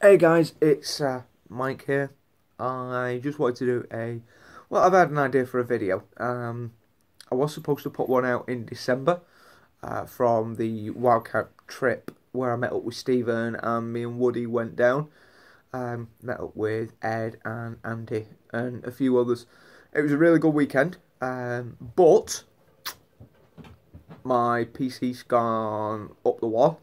Hey guys, it's Mike here. I just wanted to do well, I've had an idea for a video. I was supposed to put one out in December from the Wildcamp trip where I met up with Stephen and me and Woody went down. Met up with Ed and Andy and a few others. It was a really good weekend, but my PC's gone up the wall.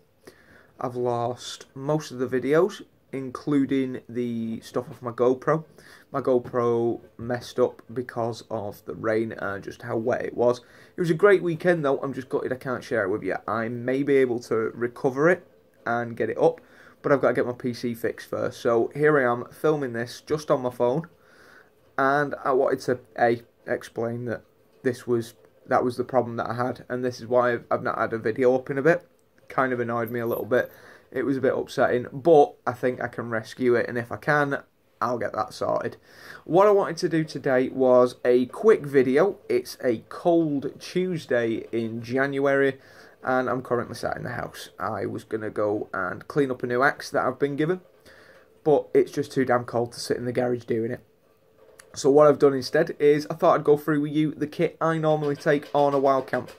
I've lost most of the videos, including the stuff off my GoPro. My GoPro messed up because of the rain and just how wet it was. It was a great weekend though. I'm just gutted I can't share it with you. I may be able to recover it and get it up, but I've got to get my PC fixed first. So here I am filming this just on my phone, and I wanted to explain that that was the problem that I had, and this is why I've not had a video up in a bit. Kind of annoyed me a little bit. It was a bit upsetting, but I think I can rescue it, and if I can, I'll get that sorted. What I wanted to do today was a quick video. It's a cold Tuesday in January, and I'm currently sat in the house. I was going to go and clean up a new axe that I've been given, but it's just too damn cold to sit in the garage doing it. So what I've done instead is I thought I'd go through with you the kit I normally take on a wild camp.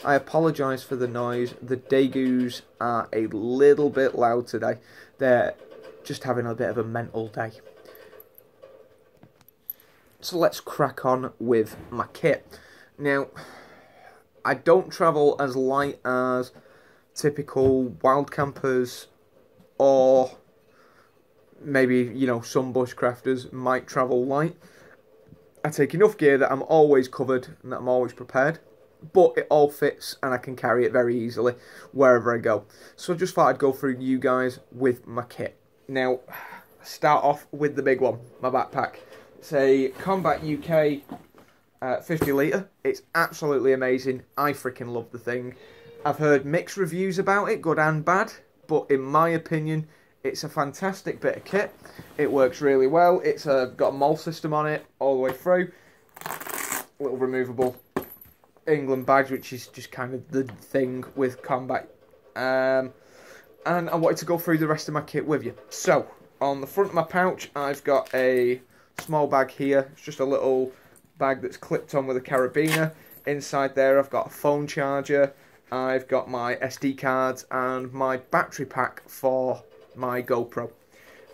I apologise for the noise. The degus are a little bit loud today. They're just having a bit of a mental day. So let's crack on with my kit. Now, I don't travel as light as typical wild campers, or maybe, you know, some bushcrafters might travel light. I take enough gear that I'm always covered and that I'm always prepared, but it all fits and I can carry it very easily wherever I go. So I just thought I'd go through you guys with my kit. Now, start off with the big one, my backpack. It's a Combat UK 50 litre. It's absolutely amazing. I freaking love the thing. I've heard mixed reviews about it, good and bad, but in my opinion, it's a fantastic bit of kit. It works really well. It's got a mole system on it all the way through. Little removable England badge, which is just kind of the thing with combat. And I wanted to go through the rest of my kit with you. So, on the front of my pouch, I've got a small bag here. It's just a little bag that's clipped on with a carabiner. Inside there, I've got a phone charger. I've got my SD cards and my battery pack for my GoPro.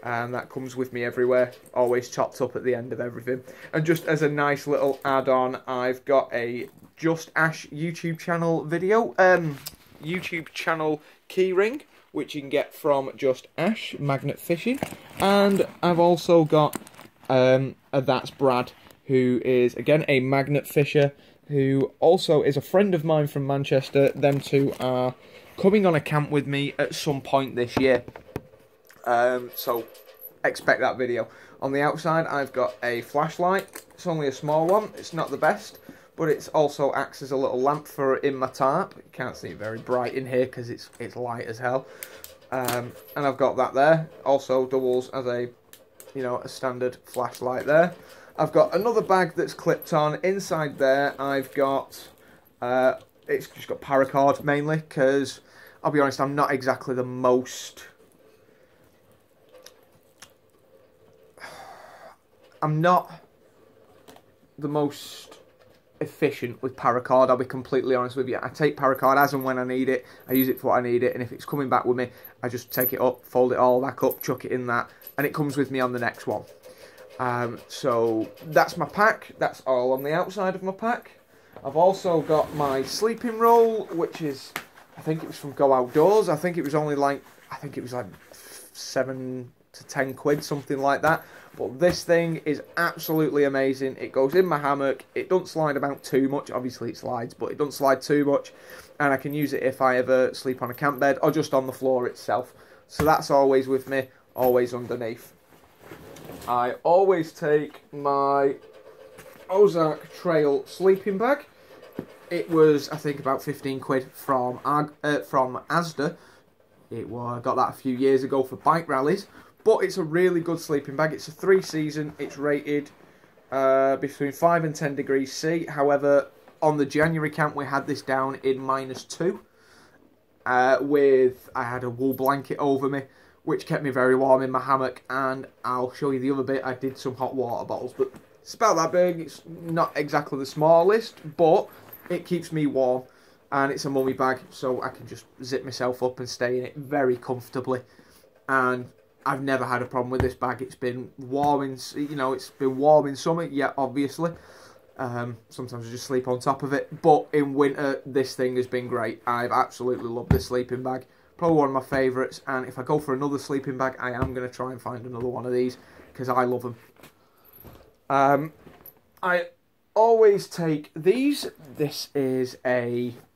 And that comes with me everywhere, always topped up at the end of everything. And just as a nice little add-on, I've got a Just Ash YouTube channel video, YouTube channel keyring, which you can get from Just Ash Magnet Fishing. And I've also got a That's Brad, who is again a magnet fisher, who also is a friend of mine from Manchester. Them two are coming on a camp with me at some point this year. So expect that video. On the outside, I've got a flashlight. It's only a small one. It's not the best, but it also acts as a little lamp for in my tarp. You can't see it very bright in here because it's light as hell. And I've got that there. Also doubles as a, you know, a standard flashlight there. I've got another bag that's clipped on. Inside there, I've got it's just got paracord mainly because I'll be honest, I'm not exactly the most. I'm not the most efficient with paracord, I'll be completely honest with you. I take paracord as and when I need it. I use it for what I need it, and if it's coming back with me, I just take it up, fold it all back up, chuck it in that, and it comes with me on the next one. So that's my pack. That's all on the outside of my pack. I've also got my sleeping roll, which is, I think it was from Go Outdoors. I think it was like 7 to 10 quid, something like that. But this thing is absolutely amazing. It goes in my hammock. It doesn't slide about too much. Obviously it slides, but it doesn't slide too much. And I can use it if I ever sleep on a camp bed or just on the floor itself. So that's always with me, always underneath. I always take my Ozark Trail sleeping bag. It was, I think, about 15 quid from Asda. I got that a few years ago for bike rallies. But it's a really good sleeping bag. It's a 3-season. It's rated between 5 and 10 degrees C. However, on the January camp, we had this down in -2. I had a wool blanket over me, which kept me very warm in my hammock. And I'll show you the other bit. I did some hot water bottles, but it's about that big. It's not exactly the smallest, but it keeps me warm. And it's a mummy bag, so I can just zip myself up and stay in it very comfortably. And I've never had a problem with this bag. It's been warm in, it's been warm in summer, yeah, obviously. Sometimes I just sleep on top of it. But in winter, this thing has been great. I've absolutely loved this sleeping bag. Probably one of my favourites. And if I go for another sleeping bag, I am going to try and find another one of these, because I love them. I always take these. This is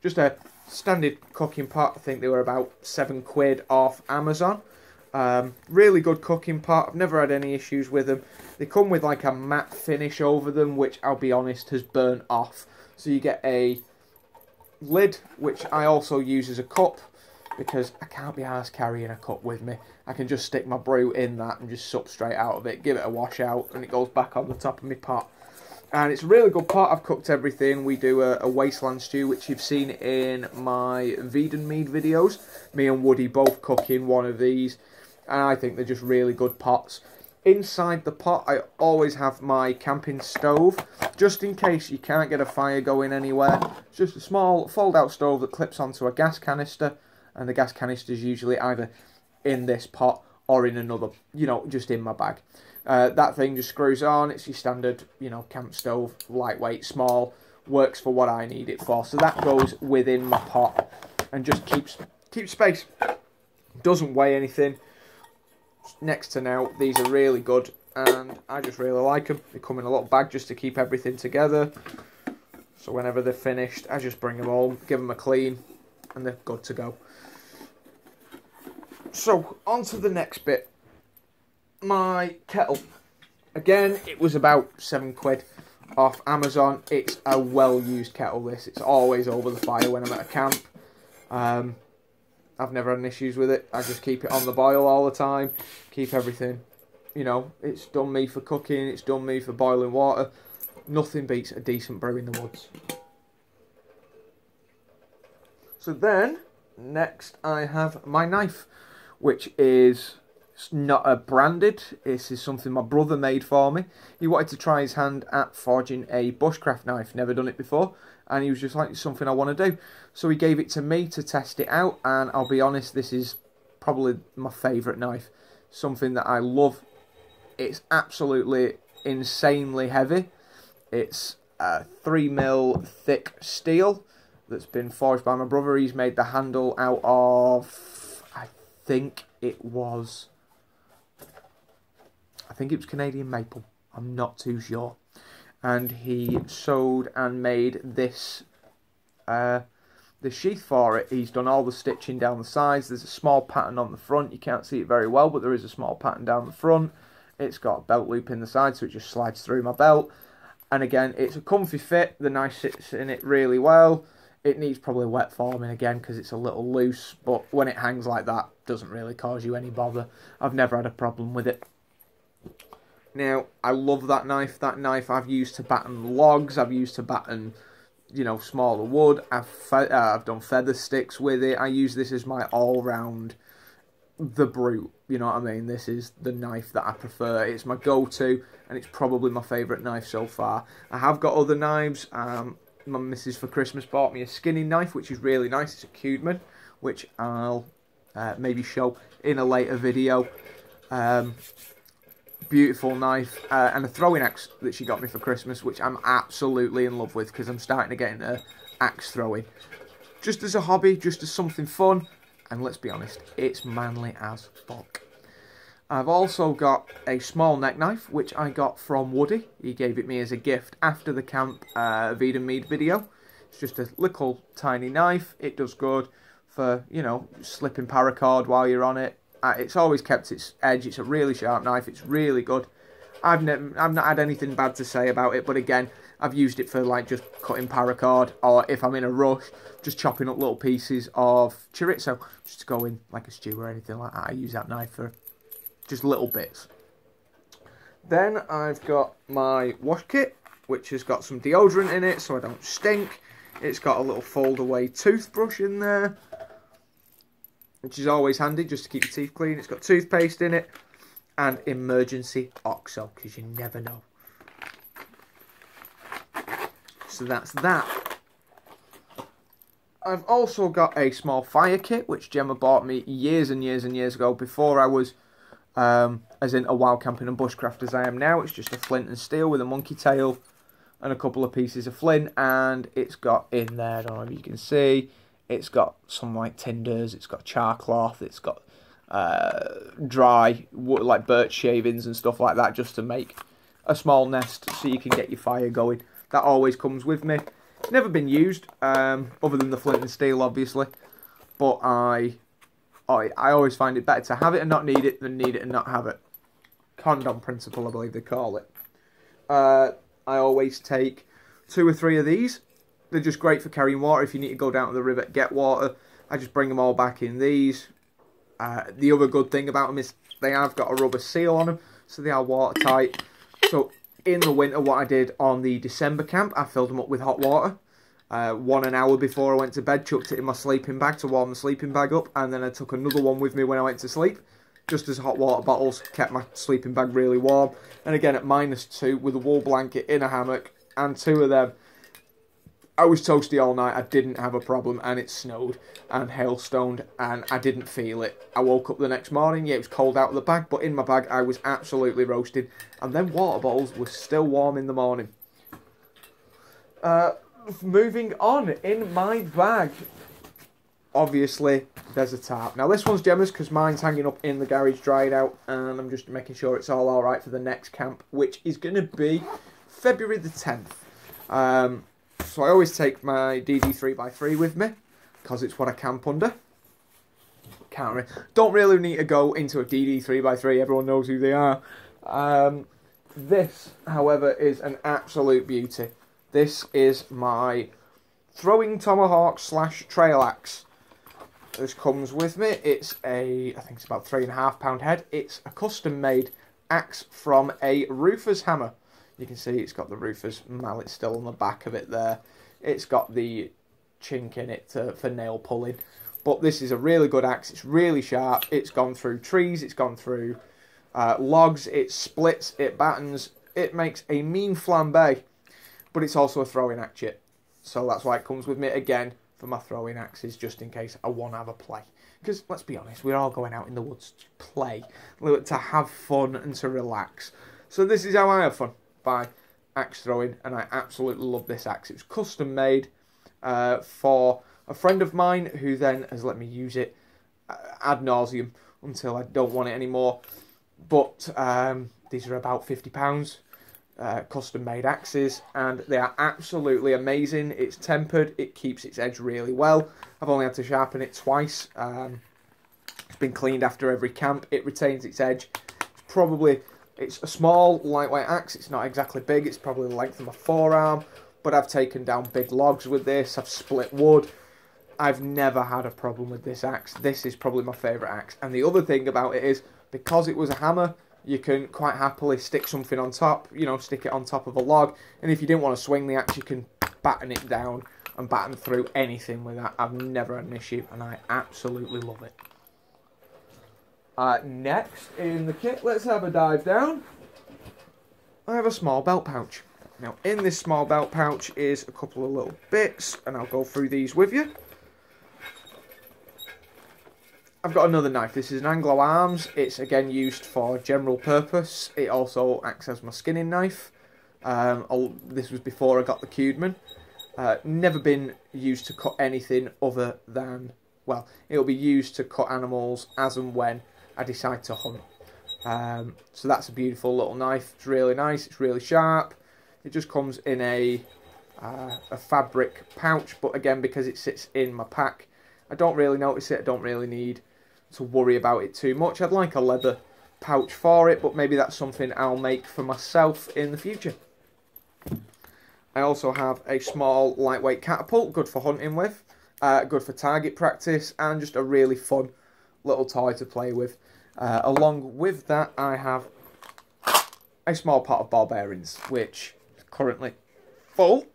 just a standard cooking pot. I think they were about £7 off Amazon. Really good cooking pot. I've never had any issues with them. They come with like a matte finish over them, which I'll be honest has burnt off. So you get a lid, which I also use as a cup, because I can't be arsed carrying a cup with me. I can just stick my brew in that and just sup straight out of it, give it a wash out, and it goes back on the top of my pot. And it's a really good pot. I've cooked everything. We do a wasteland stew, which you've seen in my Vegan Mead videos. Me and Woody both cook in one of these, and I think they're just really good pots. Inside the pot, I always have my camping stove, just in case you can't get a fire going anywhere. It's just a small fold-out stove that clips onto a gas canister, and the gas canister is usually either in this pot or in another, just in my bag. That thing just screws on. It's your standard, camp stove, lightweight, small, works for what I need it for. So that goes within my pot and just keeps space. Doesn't weigh anything. Next to now, these are really good, and I just really like them. They come in a little bag just to keep everything together. So whenever they're finished, I just bring them home, give them a clean, and they're good to go. So, on to the next bit. My kettle. Again, it was about £7 off Amazon. It's a well-used kettle, this. It's always over the fire when I'm at a camp. I've never had issues with it. I just keep it on the boil all the time. Keep everything, it's done me for cooking. It's done me for boiling water. Nothing beats a decent brew in the woods. So then, next I have my knife, which is not a branded. This is something my brother made for me. He wanted to try his hand at forging a bushcraft knife. Never done it before. And he was just like, it's something I want to do. So he gave it to me to test it out. And I'll be honest, this is probably my favourite knife. Something that I love. It's absolutely insanely heavy. It's a 3mm thick steel that's been forged by my brother. He's made the handle out of, I think it was Canadian maple. I'm not too sure. And he sewed and made this the sheath for it. He's done all the stitching down the sides. There's a small pattern on the front. You can't see it very well, but there is a small pattern down the front. It's got a belt loop in the side, so it just slides through my belt. And again, it's a comfy fit. The knife sits in it really well. It needs probably wet forming again because it's a little loose, but when it hangs like that, it doesn't really cause you any bother. I've never had a problem with it. Now, I love that knife. That knife I've used to batten logs. I've used to batten, smaller wood. I've done feather sticks with it. I use this as my all-round, the brute. You know what I mean? This is the knife that I prefer. It's my go-to, and it's probably my favourite knife so far. I have got other knives. My missus for Christmas bought me a skinning knife, which is really nice. It's a Cudman, which I'll maybe show in a later video. Beautiful knife, and a throwing axe that she got me for Christmas, which I'm absolutely in love with because I'm starting to get into axe throwing. Just as a hobby, just as something fun, and let's be honest, it's manly as fuck. I've also got a small neck knife, which I got from Woody. He gave it me as a gift after the camp Vegan Mead video. It's just a little tiny knife. It does good for, slipping paracord while you're on it. It's always kept its edge. It's a really sharp knife. It's really good. I've not had anything bad to say about it, but again, I've used it for like just cutting paracord, or if I'm in a rush, just chopping up little pieces of chorizo, just to go in like a stew or anything like that. I use that knife for just little bits. Then I've got my wash kit, which has got some deodorant in it so I don't stink. It's got a little fold away toothbrush in there. which is always handy just to keep your teeth clean. It's got toothpaste in it and emergency OXO, because you never know. So that's that. I've also got a small fire kit, which Gemma bought me years and years and years ago, before I was as in a wild camping and bushcraft as I am now. It's just a flint and steel with a monkey tail and a couple of pieces of flint, and it's got in there, I don't know if you can see, it's got some like tinders, it's got char cloth, it's got dry wood, like birch shavings and stuff like that, just to make a small nest so you can get your fire going. That always comes with me. It's never been used, other than the flint and steel, obviously, but I always find it better to have it and not need it than need it and not have it. Condom principle, I believe they call it. I always take 2 or 3 of these. They're just great for carrying water. If you need to go down to the river, get water, I just bring them all back in these. The other good thing about them is they have got a rubber seal on them, so they are watertight. So in the winter, what I did on the December camp, I filled them up with hot water. An hour before I went to bed, chucked it in my sleeping bag to warm the sleeping bag up, and then I took another one with me when I went to sleep, just as hot water bottles, kept my sleeping bag really warm. And again, at -2, with a wool blanket in a hammock, and 2 of them, I was toasty all night. I didn't have a problem, and it snowed and hailstoned, and I didn't feel it. I woke up the next morning, yeah, it was cold out of the bag, but in my bag, I was absolutely roasted, and then water bottles were still warm in the morning. Moving on, in my bag, obviously, there's a tarp. Now, this one's Gemma's because mine's hanging up in the garage drying out, and I'm just making sure it's all alright for the next camp, which is going to be February the 10th. So I always take my DD 3x3 with me, because it's what I camp under. Don't really need to go into a DD 3x3, everyone knows who they are. This, however, is an absolute beauty. This is my throwing tomahawk / trail axe. This comes with me. It's I think it's about 3.5 pound head. It's a custom made axe from a roofer's hammer. You can see it's got the roofer's mallet still on the back of it there. It's got the chink in it for nail pulling. But this is a really good axe. It's really sharp. It's gone through trees. It's gone through logs. It splits. It battens. It makes a mean flambe. But it's also a throwing hatchet. So that's why it comes with me again for my throwing axes, just in case I want to have a play. Because, let's be honest, we're all going out in the woods to play, to have fun and to relax. So this is how I have fun, by axe throwing, and I absolutely love this axe. It was custom made for a friend of mine, who then has let me use it ad nauseum until I don't want it anymore. But these are about £50. Custom made axes, and they are absolutely amazing. It's tempered, it keeps its edge really well. I've only had to sharpen it twice. It's been cleaned after every camp. It retains its edge. It's a small lightweight axe. It's not exactly big. It's probably the length of my forearm, but I've taken down big logs with this. I've split wood. I've never had a problem with this axe. This is probably my favourite axe. And the other thing about it is, because it was a hammer, you can quite happily stick something on top, stick it on top of a log. And if you didn't want to swing the axe, you can batten it down and batten through anything with that. I've never had an issue, and I absolutely love it. Next in the kit, let's have a dive down. I have a small belt pouch. Now, in this small belt pouch is a couple of little bits, and I'll go through these with you. I've got another knife. This is an Anglo Arms. It's again used for general purpose. It also acts as my skinning knife. This was before I got the Cudeman. Never been used to cut anything other than, well, it'll be used to cut animals as and when I decide to hunt. So that's a beautiful little knife. It's really nice. It's really sharp. It just comes in a fabric pouch, but again, because it sits in my pack, I don't really notice it. I don't really need to worry about it too much. I'd like a leather pouch for it, but maybe that's something I'll make for myself in the future. I also have a small lightweight catapult, good for hunting with, good for target practice, and just a really fun little toy to play with. Along with that, I have a small pot of ball bearings, which is currently full.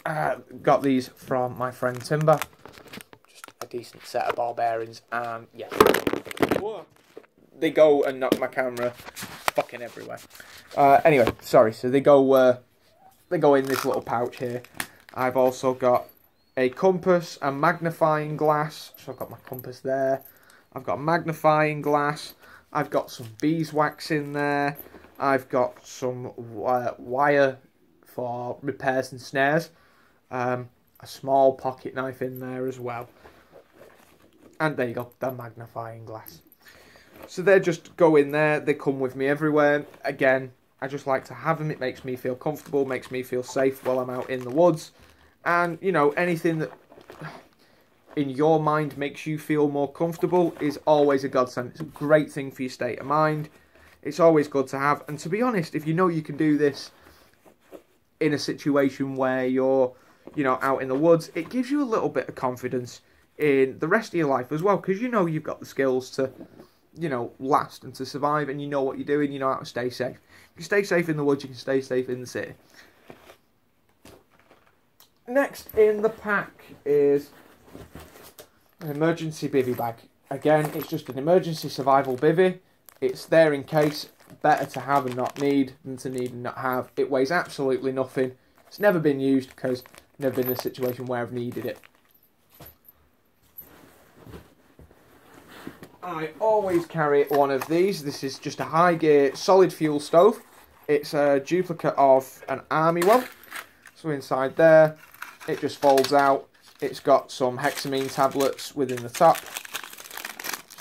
Got these from my friend Timber. Just a decent set of ball bearings, and yeah. Whoa. They go and knock my camera fucking everywhere. Anyway, sorry. So they go in this little pouch here. I've also got a compass, a magnifying glass. So I've got my compass there. I've got a magnifying glass. I've got some beeswax in there. I've got some wire for repairs and snares. A small pocket knife in there as well. And there you go, the magnifying glass. So they just go in there. They come with me everywhere. Again, I just like to have them. It makes me feel comfortable, makes me feel safe while I'm out in the woods. And, you know, anything that in your mind makes you feel more comfortable is always a godsend. It's a great thing for your state of mind. It's always good to have. And to be honest, if you know you can do this in a situation where you're, you know, out in the woods, it gives you a little bit of confidence in the rest of your life as well, because you know you've got the skills to, you know, last and to survive, and you know what you're doing, you know how to stay safe. If you stay safe in the woods, you can stay safe in the city. Next in the pack is an emergency bivvy bag. Again, it's just an emergency survival bivvy. It's there in case. Better to have and not need than to need and not have. It weighs absolutely nothing. It's never been used because I've never been in a situation where I've needed it. I always carry one of these. This is just a high gear solid fuel stove. It's a duplicate of an army one. So inside there, it just folds out. It's got some hexamine tablets within the top.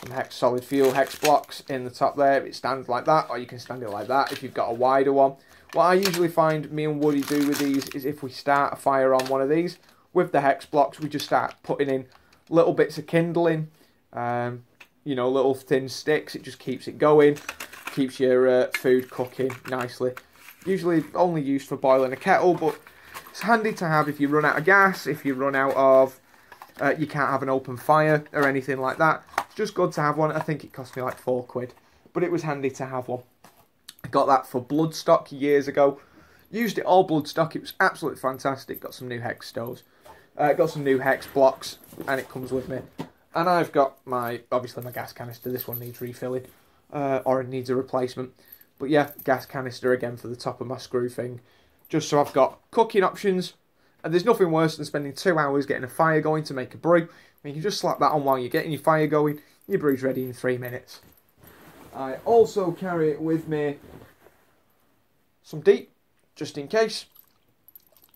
Some solid fuel hex blocks in the top there. It stands like that, or you can stand it like that if you've got a wider one. What I usually find me and Woody do with these is if we start a fire on one of these, with the hex blocks, we just start putting in little bits of kindling, you know, little thin sticks. It just keeps it going, keeps your food cooking nicely. Usually only used for boiling a kettle, but it's handy to have if you run out of gas, if you run out of, you can't have an open fire or anything like that. It's just good to have one. I think it cost me like £4, but it was handy to have one. I got that for bloodstock years ago. Used it all bloodstock. It was absolutely fantastic. Got some new hex stoves. Got some new hex blocks, and it comes with me. And I've got obviously my gas canister. This one needs refilling, or it needs a replacement. But yeah, gas canister again for the top of my screw thing. Just so I've got cooking options. And there's nothing worse than spending 2 hours getting a fire going to make a brew. You can just slap that on while you're getting your fire going. Your brew's ready in 3 minutes. I also carry with me some DEET, just in case.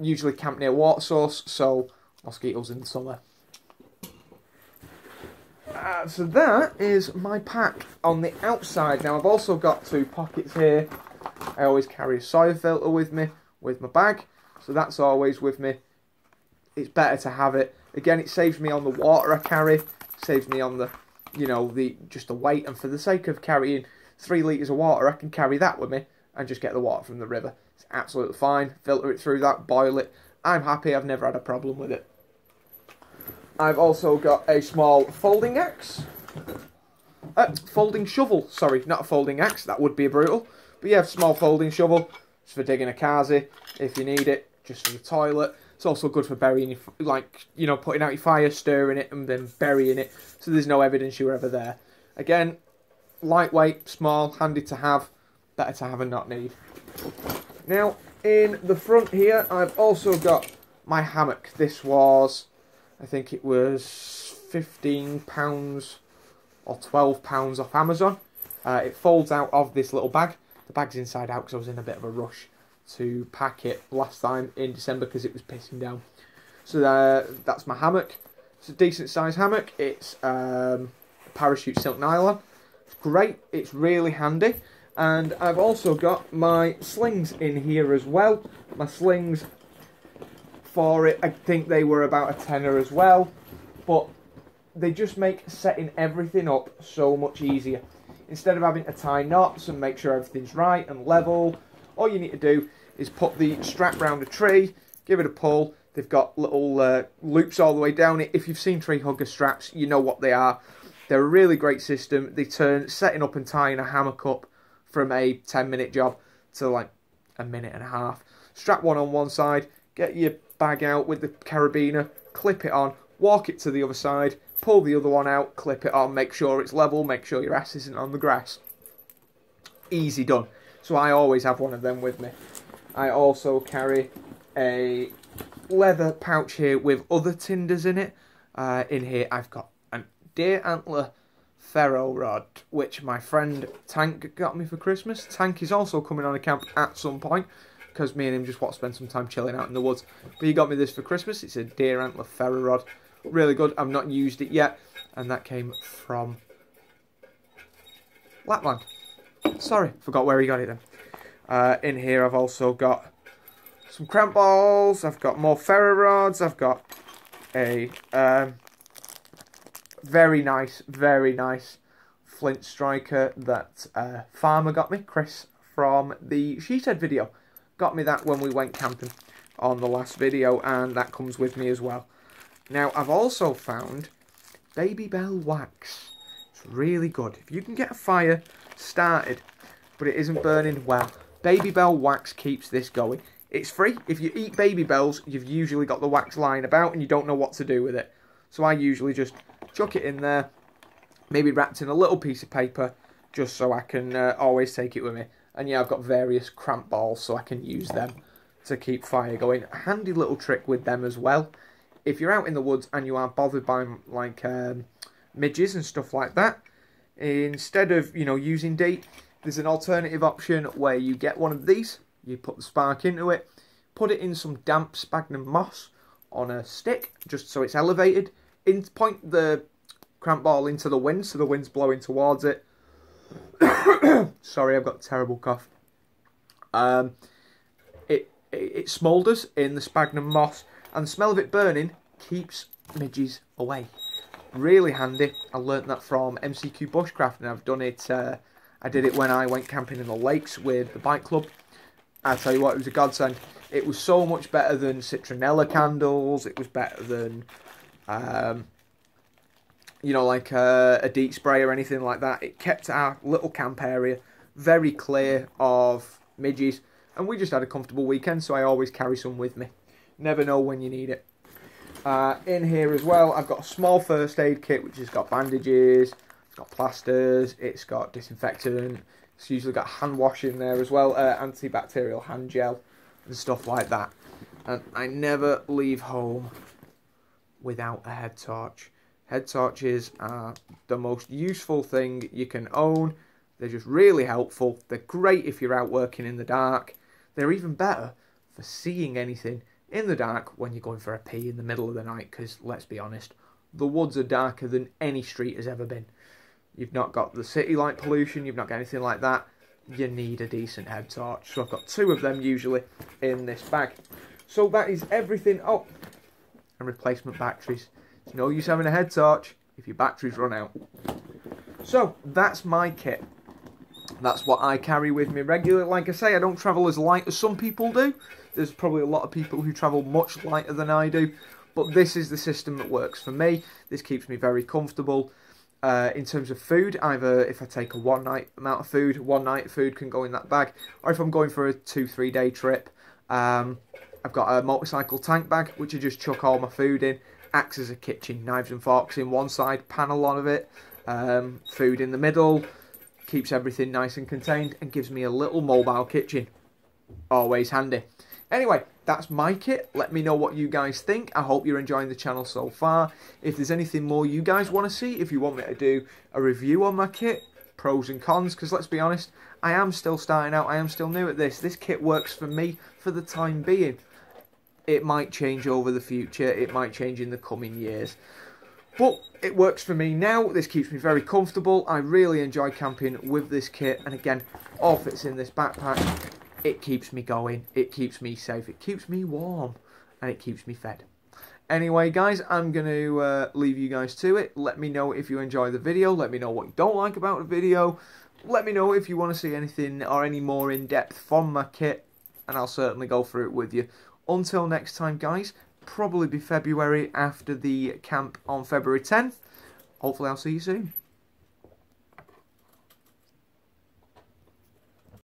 Usually camp near water source, so mosquitoes in the summer. So that is my pack on the outside. Now I've also got 2 pockets here. I always carry a soil filter with me, with my bag. So that's always with me. It's better to have it. Again, it saves me on the water I carry. Saves me on the, you know, just the weight. And for the sake of carrying 3 litres of water, I can carry that with me and just get the water from the river. It's absolutely fine. Filter it through that, boil it. I'm happy. I've never had a problem with it. I've also got a small folding axe. Folding shovel. Sorry, not a folding axe. That would be brutal. But yeah, small folding shovel. It's for digging a carzy if you need it. Just for the toilet. It's also good for burying your, like, you know, putting out your fire, stirring it, and then burying it. So there's no evidence you were ever there. Again, lightweight, small, handy to have. Better to have and not need. Now, in the front here, I've also got my hammock. This was, I think it was £15 or £12 off Amazon. It folds out of this little bag. The bag's inside out because I was in a bit of a rush to pack it last time in December because it was pissing down. So that's my hammock. It's a decent sized hammock. It's parachute silk nylon. It's great. It's really handy. And I've also got my slings in here as well. My slings for it, I think they were about a tenner as well. But they just make setting everything up so much easier. Instead of having to tie knots and make sure everything's right and level, all you need to do is put the strap round a tree, give it a pull. They've got little loops all the way down it. If you've seen tree hugger straps, you know what they are. They're a really great system. They turn setting up and tying a hammock up from a 10-minute job to like a minute and a half. Strap one on one side, get your bag out with the carabiner, clip it on, walk it to the other side, pull the other one out, clip it on, make sure it's level, make sure your ass isn't on the grass. Easy done. So I always have one of them with me. I also carry a leather pouch here with other tinders in it. In here I've got a deer antler ferro rod, which my friend Tank got me for Christmas. Tank is also coming on a camp at some point, because me and him just want to spend some time chilling out in the woods. But he got me this for Christmas. It's a deer antler ferro rod. Really good. I've not used it yet. And that came from Lapland. Sorry, forgot where he got it then. In here I've also got some cramp balls. I've got more ferro rods. I've got a very nice flint striker that Farmer got me. Chris from the Sheethead video got me that when we went camping on the last video, and that comes with me as well. Now I've also found Baby Bell wax. It's really good. If you can get a fire started but it isn't burning well, Baby Bell wax keeps this going. It's free. If you eat Baby Bells, you've usually got the wax lying about and you don't know what to do with it. So I usually just chuck it in there, maybe wrapped in a little piece of paper, just so I can always take it with me. And yeah, I've got various cramp balls, so I can use them to keep fire going. A handy little trick with them as well. If you're out in the woods and you are bothered by like midges and stuff like that, instead of, you know, using DEET, there's an alternative option where you get one of these, you put the spark into it, put it in some damp sphagnum moss on a stick, just so it's elevated, point the cramp ball into the wind, so the wind's blowing towards it. Sorry, I've got a terrible cough. It smoulders in the sphagnum moss, and the smell of it burning keeps midges away. Really handy. I learnt that from MCQ Bushcraft, and I've done it. I did it when I went camping in the lakes with the bike club. I tell you what, it was a godsend. It was so much better than citronella candles. It was better than, you know, like a DEET spray or anything like that. It kept our little camp area very clear of midges, and we just had a comfortable weekend, so I always carry some with me. Never know when you need it. In here as well, I've got a small first aid kit, which has got bandages, it's got plasters, it's got disinfectant, it's usually got hand wash in there as well, antibacterial hand gel and stuff like that. And I never leave home without a head torch. Head torches are the most useful thing you can own. They're just really helpful. They're great if you're out working in the dark. They're even better for seeing anything in the dark when you're going for a pee in the middle of the night, because let's be honest, the woods are darker than any street has ever been. You've not got the city light pollution, you've not got anything like that. You need a decent head torch. So I've got 2 of them usually in this bag. So that is everything. Oh, and replacement batteries. It's no use having a head torch if your batteries run out. So that's my kit. That's what I carry with me regularly. Like I say, I don't travel as light as some people do. There's probably a lot of people who travel much lighter than I do. But this is the system that works for me. This keeps me very comfortable. In terms of food, either if I take a one night amount of food, one night food can go in that bag. Or if I'm going for a 2-3 day trip, I've got a motorcycle tank bag, which I just chuck all my food in. Acts as a kitchen, knives and forks in one side, pan a lot of it. Food in the middle. Keeps everything nice and contained, and gives me a little mobile kitchen. Always handy. Anyway, that's my kit. Let me know what you guys think. I hope you're enjoying the channel so far. If there's anything more you guys want to see, if you want me to do a review on my kit, pros and cons, because let's be honest, I am still starting out, I am still new at this. This kit works for me for the time being. It might change over the future, it might change in the coming years. But it works for me now. This keeps me very comfortable. I really enjoy camping with this kit. And again, all fits in this backpack. It keeps me going. It keeps me safe. It keeps me warm. And it keeps me fed. Anyway, guys, I'm going to leave you guys to it. Let me know if you enjoy the video. Let me know what you don't like about the video. Let me know if you want to see anything or any more in-depth from my kit. And I'll certainly go through it with you. Until next time, guys. Probably be February after the camp on February 10th. Hopefully I'll see you soon.